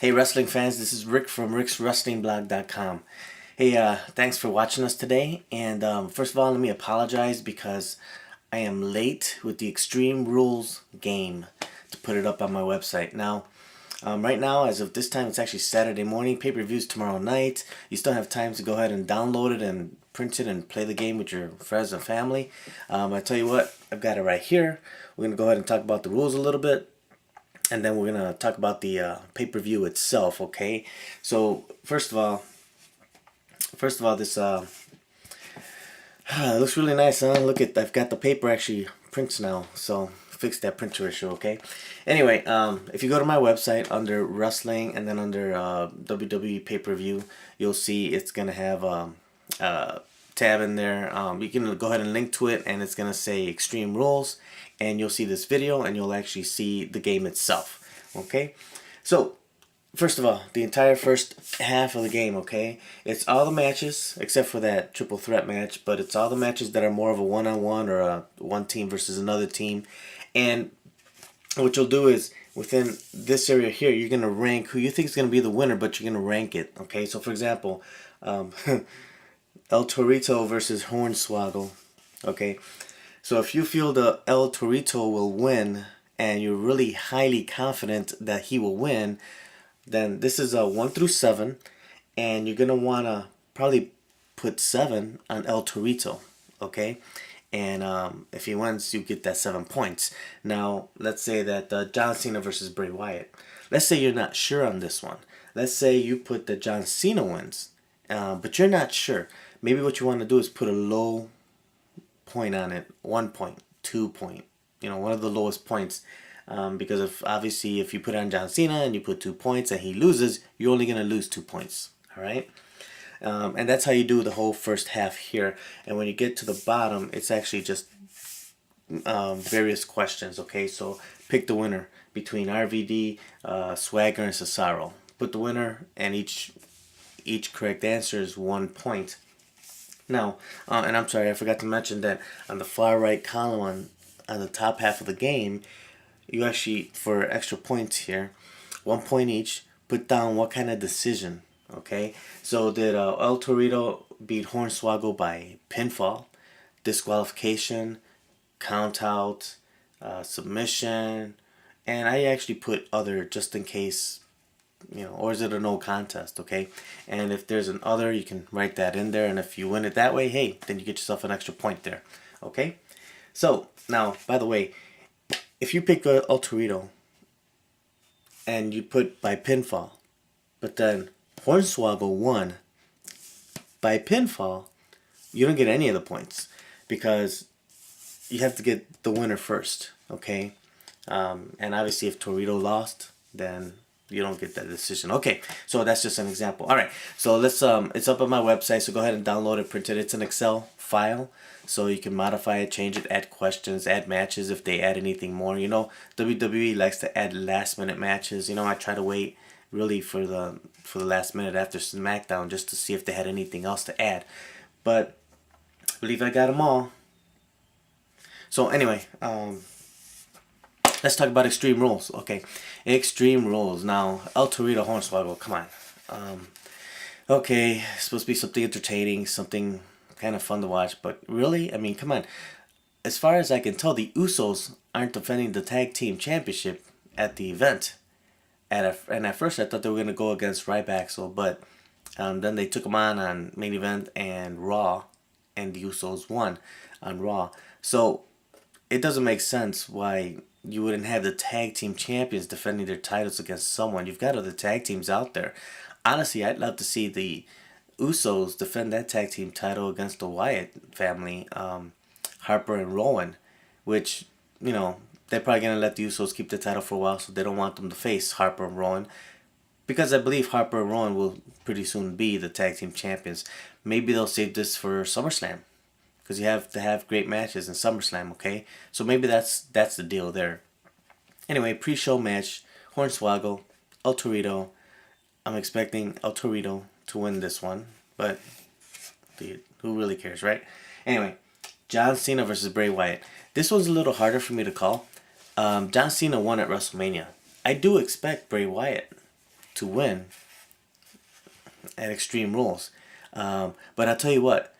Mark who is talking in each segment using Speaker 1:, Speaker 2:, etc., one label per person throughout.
Speaker 1: Hey wrestling fans, this is Rick from rickswrestlingblog.com. Hey, thanks for watching us today. And first of all, let me apologize because I am late with the Extreme Rules game to put it up on my website. Now, right now, as of this time, it's actually Saturday morning. Pay-per-view's tomorrow night. You still have time to go ahead and download it and print it and play the game with your friends and family. I tell you what, I've got it right here. We're going to go ahead and talk about the rules a little bit. And then we're gonna talk about the pay-per-view itself. Okay, so first of all, this it looks really nice, huh? Look at, I've got the paper actually prints now, so fix that printer issue. Okay, anyway, if you go to my website under wrestling and then under WWE pay-per-view, you'll see it's gonna have tab in there. You can go ahead and link to it, and it's gonna say Extreme Rules, and you'll see this video, and you'll actually see the game itself. Okay, so first of all, the entire first half of the game. Okay, it's all the matches except for that triple threat match, but it's all the matches that are more of a one-on-one or a one team versus another team. And what you'll do is within this area here, you're gonna rank who you think is gonna be the winner, but you're gonna rank it. Okay, so for example, El Torito versus Hornswoggle. Okay, so if you feel the El Torito will win and you're really highly confident that he will win, then this is a 1 through 7, and you're gonna wanna probably put 7 on El Torito. Okay, and if he wins, you get that 7 points. Now let's say that John Cena versus Bray Wyatt. Let's say you're not sure on this one. Let's say you put that John Cena wins, but you're not sure. Maybe what you want to do is put a low point on it, 1 point, 2 point, one of the lowest points, because obviously if you put on John Cena and you put 2 points and he loses, you're only gonna lose 2 points. All right, and that's how you do the whole first half here. And when you get to the bottom, it's actually just various questions. Okay, so pick the winner between RVD, Swagger, and Cesaro. Put the winner, and each correct answer is 1 point. Now, and I'm sorry, I forgot to mention that on the far right column on the top half of the game, you actually, for extra points here, 1 point each, put down what kind of decision. Okay, so did El Torito beat Hornswoggle by pinfall, disqualification, count out, submission, and I actually put other just in case, or is it a no contest? Okay, and if there's an other, you can write that in there, and if you win it that way, hey, then you get yourself an extra point there. Okay, so now, by the way, if you pick El Torito and you put by pinfall, but then Hornswoggle won by pinfall, you don't get any of the points because you have to get the winner first. Okay, and obviously if Torito lost, then you don't get that decision. Okay, so that's just an example. All right, so let's it's up on my website, so go ahead and download it, print it. It's an Excel file, so you can modify it, change it, add questions, add matches if they add anything more. WWE likes to add last minute matches. I try to wait really for the last minute after SmackDown just to see if they had anything else to add, but I believe I got them all. So anyway, let's talk about Extreme Rules. Okay, Extreme Rules. Now, El Torito Hornswoggle, come on. Okay, it's supposed to be something entertaining, something kind of fun to watch, but really, I mean, come on. As far as I can tell, the Usos aren't defending the Tag Team Championship at the event. And at first, I thought they were going to go against Ryback, but then they took them on main event and Raw, and the Usos won on Raw. So it doesn't make sense why you wouldn't have the tag team champions defending their titles against someone. You've got other tag teams out there. Honestly, I'd love to see the Usos defend that tag team title against the Wyatt family, Harper and Rowan, which, they're probably going to let the Usos keep the title for a while, so they don't want them to face Harper and Rowan, because I believe Harper and Rowan will pretty soon be the tag team champions. Maybe they'll save this for SummerSlam, because you have to have great matches in SummerSlam. Okay, so maybe that's the deal there. Anyway, pre-show match, Hornswoggle, El Torito. I'm expecting El Torito to win this one, but who really cares, right? Anyway, John Cena versus Bray Wyatt. This one's a little harder for me to call. John Cena won at WrestleMania. I do expect Bray Wyatt to win at Extreme Rules. But I'll tell you what,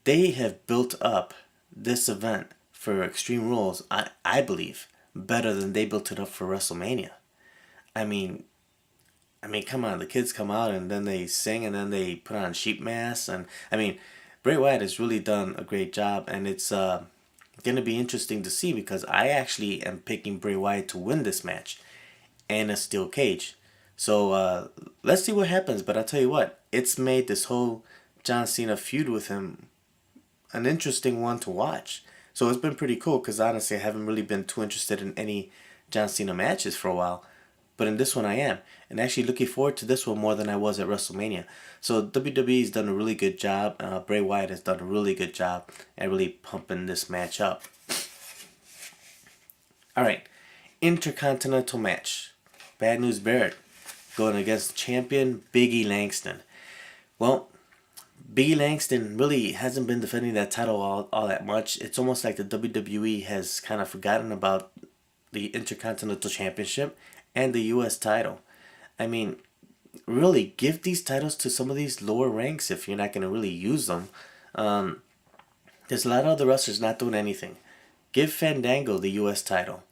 Speaker 1: they have built up this event for Extreme Rules, I believe, better than they built it up for WrestleMania. I mean, come on, the kids come out and then they sing and then they put on sheep masks, and I mean, Bray Wyatt has really done a great job, and it's going to be interesting to see because I actually am picking Bray Wyatt to win this match and a steel cage. So let's see what happens. But I'll tell you what, it's made this whole John Cena feud with him an interesting one to watch. So it's been pretty cool because honestly I haven't really been too interested in any John Cena matches for a while. But in this one I am. And actually looking forward to this one more than I was at WrestleMania. So WWE's done a really good job. Bray Wyatt has done a really good job at really pumping this match up. Alright. Intercontinental match. Bad News Barrett going against champion Big E Langston. Well, Big E Langston really hasn't been defending that title all that much. It's almost like the WWE has kind of forgotten about the Intercontinental Championship and the U.S. title. I mean, really, give these titles to some of these lower ranks if you're not going to really use them. There's a lot of other wrestlers not doing anything. Give Fandango the U.S. title.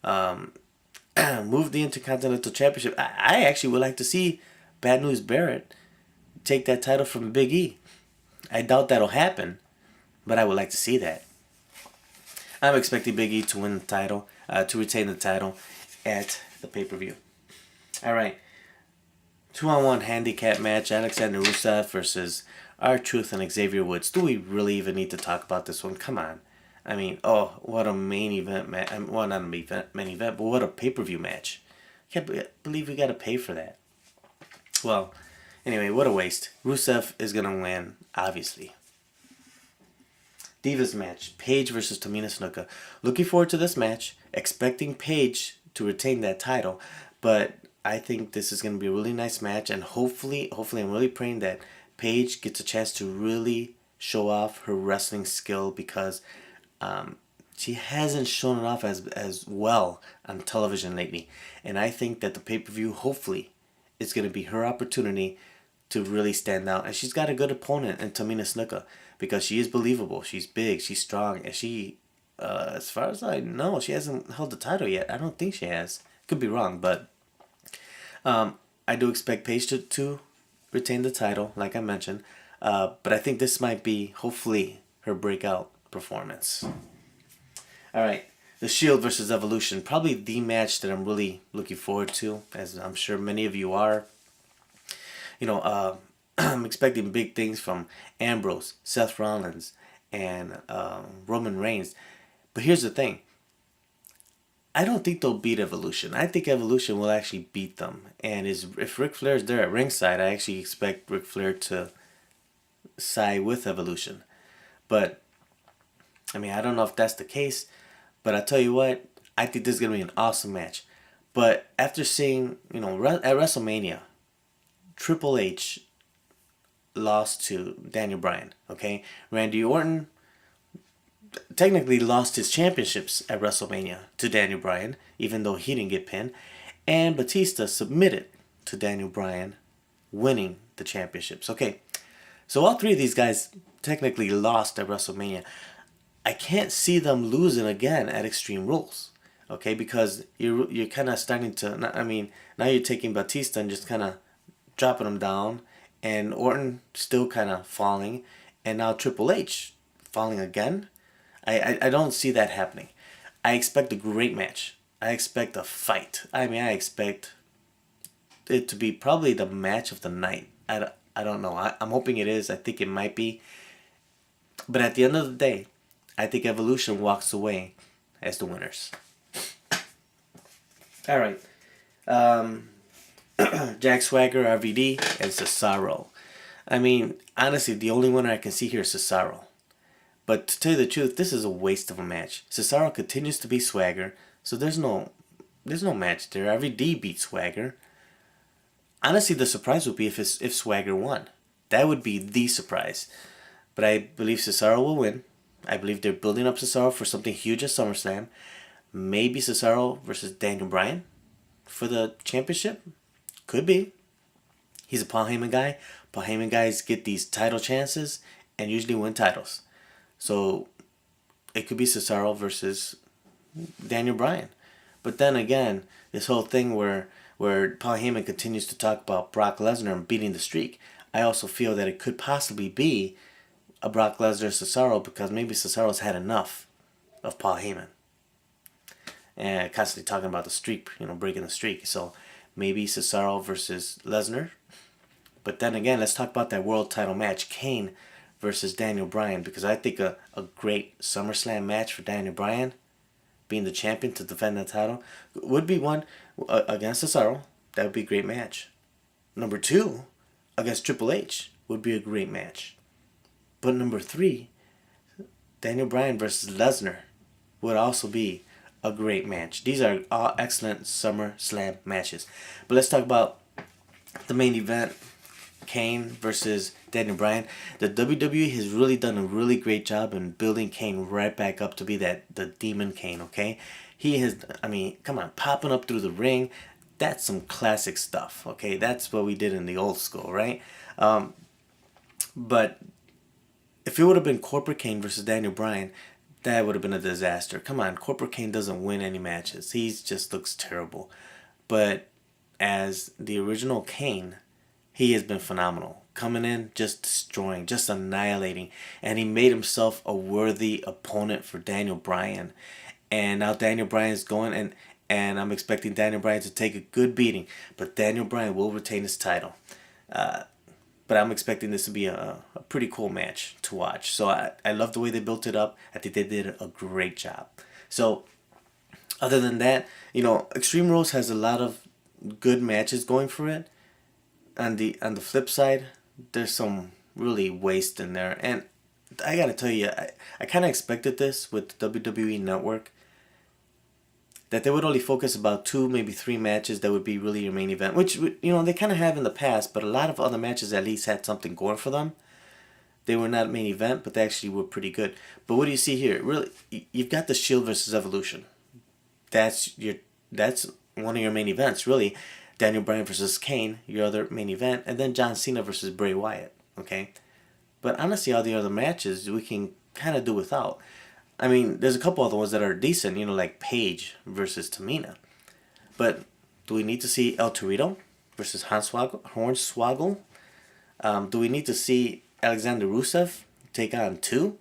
Speaker 1: Move the Intercontinental Championship. I actually would like to see Bad News Barrett take that title from Big E. I doubt that'll happen, but I would like to see that. I'm expecting Big E to win the title, to retain the title at the pay-per-view. Alright. 2-on-1 handicap match. Alexander Rusev versus R-Truth and Xavier Woods. Do we really even need to talk about this one? Come on. I mean, oh, what a main event match. Well, not a main event, but what a pay-per-view match. I can't believe we got to pay for that. Well, anyway, what a waste. Rusev is going to win, obviously. Divas match. Paige versus Tamina Snuka. Looking forward to this match. Expecting Paige to retain that title. But I think this is going to be a really nice match. And hopefully I'm really praying that Paige gets a chance to really show off her wrestling skill because she hasn't shown it off as well on television lately. And I think that the pay-per-view, hopefully, is going to be her opportunity to really stand out. And she's got a good opponent in Tamina Snuka because she is believable. She's big. She's strong. And she, as far as I know, she hasn't held the title yet. I don't think she has. Could be wrong, but I do expect Paige to retain the title, like I mentioned. But I think this might be, hopefully, her breakout performance. Alright, The Shield versus Evolution. Probably the match that I'm really looking forward to, as I'm sure many of you are. You know, I'm expecting big things from Ambrose, Seth Rollins, and Roman Reigns. But here's the thing. I don't think they'll beat Evolution. I think Evolution will actually beat them. And if Ric Flair is there at ringside, I actually expect Ric Flair to side with Evolution. But I mean, I don't know if that's the case, but I tell you what, I think this is going to be an awesome match. But after seeing, you know, at WrestleMania, Triple H lost to Daniel Bryan, okay? Randy Orton technically lost his championships at WrestleMania to Daniel Bryan, even though he didn't get pinned. And Batista submitted to Daniel Bryan, winning the championships. Okay, so all three of these guys technically lost at WrestleMania. I can't see them losing again at Extreme Rules, okay? Because you're kind of starting to, I mean, now you're taking Batista and just kind of dropping him down, and Orton still kind of falling, and now Triple H falling again. I don't see that happening. I expect a great match. I expect a fight. I mean, I expect it to be probably the match of the night. I don't know. I'm hoping it is. I think it might be. But at the end of the day, I think Evolution walks away as the winners. All right. Jack Swagger, RVD, and Cesaro. I mean, honestly, the only winner I can see here is Cesaro. But to tell you the truth, this is a waste of a match. Cesaro continues to be Swagger, so there's no match there. RVD beat Swagger. Honestly, the surprise would be if Swagger won. That would be the surprise. But I believe Cesaro will win. I believe they're building up Cesaro for something huge at SummerSlam. Maybe Cesaro versus Daniel Bryan for the championship. Could be. He's a Paul Heyman guy. Paul Heyman guys get these title chances and usually win titles. So it could be Cesaro versus Daniel Bryan. But then again, this whole thing where Paul Heyman continues to talk about Brock Lesnar and beating the streak, I also feel that it could possibly be a Brock Lesnar Cesaro, because maybe Cesaro's had enough of Paul Heyman and constantly talking about the streak, breaking the streak. So maybe Cesaro versus Lesnar. But then again, let's talk about that world title match, Kane versus Daniel Bryan, because I think a great SummerSlam match for Daniel Bryan, being the champion to defend that title, would be one against Cesaro. That would be a great match. Number 2, against Triple H would be a great match. But number 3, Daniel Bryan versus Lesnar would also be a great match. These are all excellent SummerSlam matches. But let's talk about the main event, Kane versus Daniel Bryan. The WWE has really done a really great job in building Kane right back up to be the Demon Kane, okay? He has, come on, popping up through the ring. That's some classic stuff, okay? That's what we did in the old school, right? But if it would have been Corporate Kane versus Daniel Bryan, that would have been a disaster. Come on, Corporate Kane doesn't win any matches. He just looks terrible. But as the original Kane, he has been phenomenal. Coming in, just destroying, just annihilating. And he made himself a worthy opponent for Daniel Bryan. And now Daniel Bryan's going, and I'm expecting Daniel Bryan to take a good beating. But Daniel Bryan will retain his title. But I'm expecting this to be a pretty cool match to watch. So I love the way they built it up. I think they did a great job. So other than that, Extreme Rules has a lot of good matches going for it. On the flip side, there's some really waste in there. And I gotta tell you, I kind of expected this with the WWE Network, that they would only focus about 2, maybe 3 matches that would be really your main event, which, they kind of have in the past, but a lot of other matches at least had something going for them. They were not main event, but they actually were pretty good. But what do you see here? Really, you've got the Shield versus Evolution. That's one of your main events, really. Daniel Bryan versus Kane, your other main event, and then John Cena versus Bray Wyatt, okay? But honestly, all the other matches we can kind of do without. There's a couple other ones that are decent, like Paige versus Tamina. But do we need to see El Torito versus Hornswoggle? Do we need to see Alexander Rusev take on 2?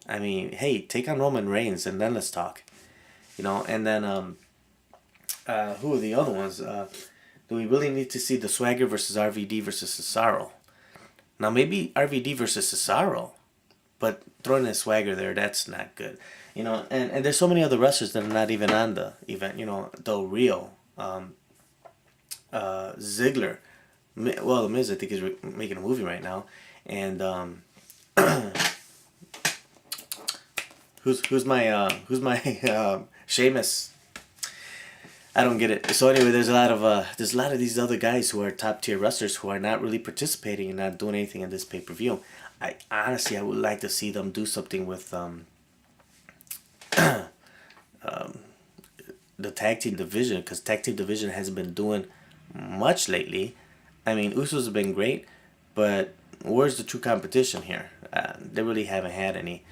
Speaker 1: Hey, take on Roman Reigns and then let's talk. And then who are the other ones? Do we really need to see the Swagger versus RVD versus Cesaro? Now maybe RVD versus Cesaro, but throwing a Swagger there, that's not good. And there's so many other wrestlers that are not even on the event. Del Rio, Ziggler. Well, The Miz, I think, is making a movie right now. And who's my Sheamus? I don't get it. So anyway, there's a lot of these other guys who are top tier wrestlers who are not really participating and not doing anything in this pay-per-view. I would like to see them do something with the tag team division, because tag team division hasn't been doing much lately. Usos have been great, but where's the true competition here? They really haven't had any.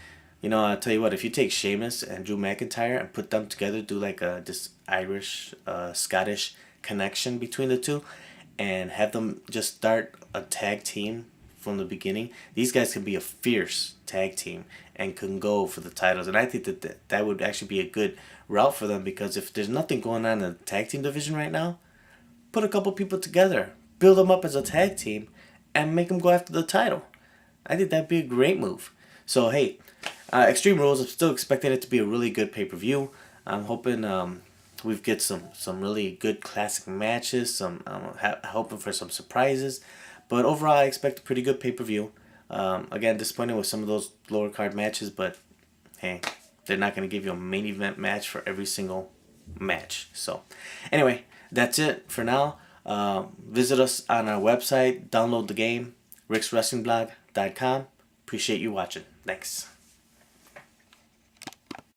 Speaker 1: I'll tell you what, if you take Sheamus and Drew McIntyre and put them together, do like this Irish, Scottish connection between the two, and have them just start a tag team from the beginning, these guys can be a fierce tag team and can go for the titles. And I think that would actually be a good route for them, because if there's nothing going on in the tag team division right now, put a couple people together, build them up as a tag team, and make them go after the title. I think that'd be a great move. So hey, Extreme Rules, I'm still expecting it to be a really good pay-per-view. I'm hoping we get some really good classic matches. Hoping for some surprises. But overall, I expect a pretty good pay-per-view. Again, disappointed with some of those lower card matches, but hey, they're not going to give you a main event match for every single match. So anyway, that's it for now. Visit us on our website, download the game, rickswrestlingblog.com. Appreciate you watching. Thanks.